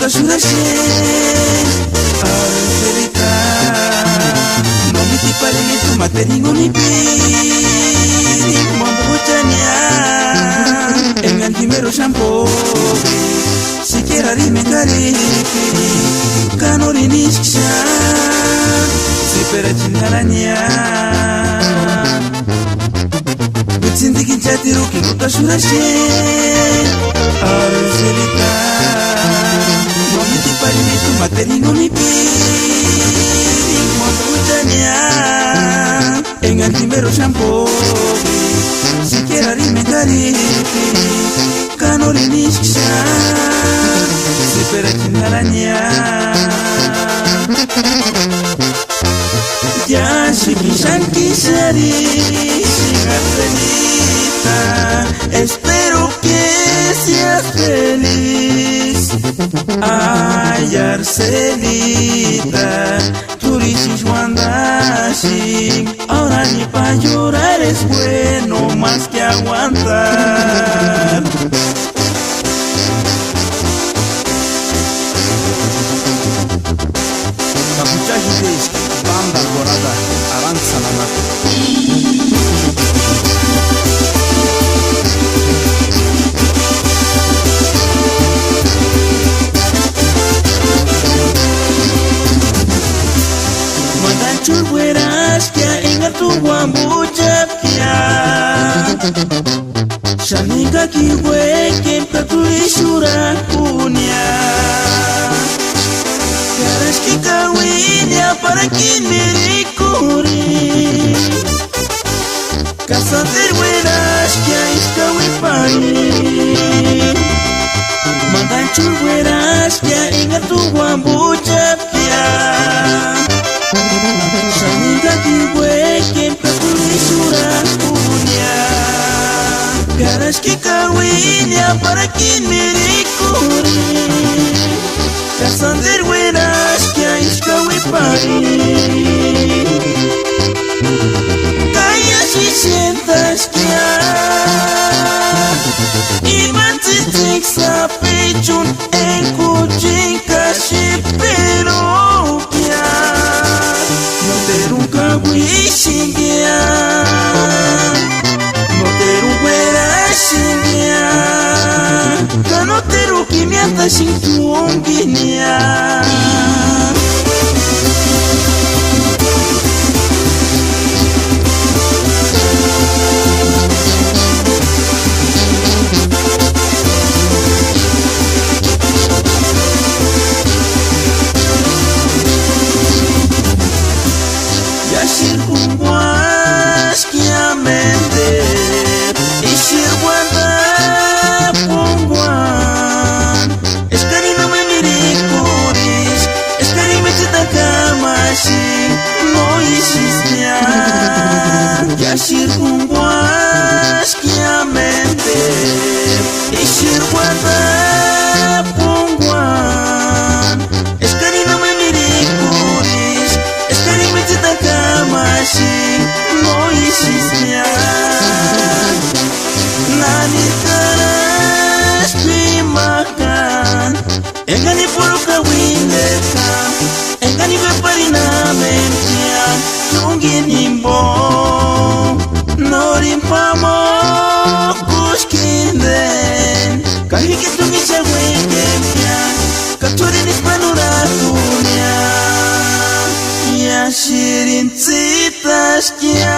nunca surashe Arcelita No me te paren en tu materingo ni piri Mambuchania En el jimero shampoo Siquiera dime caripi Canori nisha Sipera chingaranya Sindiki jatiru ki nunca surashe Arcelita No me te paren en tu materingo ni piri Mambuchania En el jimero shampoo Siquiera dime caripi Canori nisha Sipera chingaranya Ya shikishan kishari Arcelita, espero que seas feliz. Ay, Arcelita, tú dices wandashi. Ahora ni pa' llorar es bueno más que aguantar. Kapuchaji deski, banda dorada, avanza la mata. Churbueras que en tu guambucha pia Shanika kiwe kempa tu ishura kunya Karas ki kawinya para kiniri kuri Kasater buenas que iskawi pari Mandan churbueras que en tu guambucha pia Shanika kiwe kempa kulisura kunya Garas ki kawinya para kiniri kuri Kasander wenas kia iskawi pari Kaya si sientas kia Iman titik sa pechun en kuching kashi pero kia Wishingia No te ruedas shingia No te rukimiata sin tu onguinia Shirkunguas kiamente Ishirwanda punguan Eskari no me mirikuris Eskari me titakamashi No ishisnya Nani karas pimakan Engani puruka windeka Engani beparina mentia Nungin himbo Norimpamo kuskinden Kahiki tumisha wengempia Katuri nispanura dunia Ya shirin tsitaskia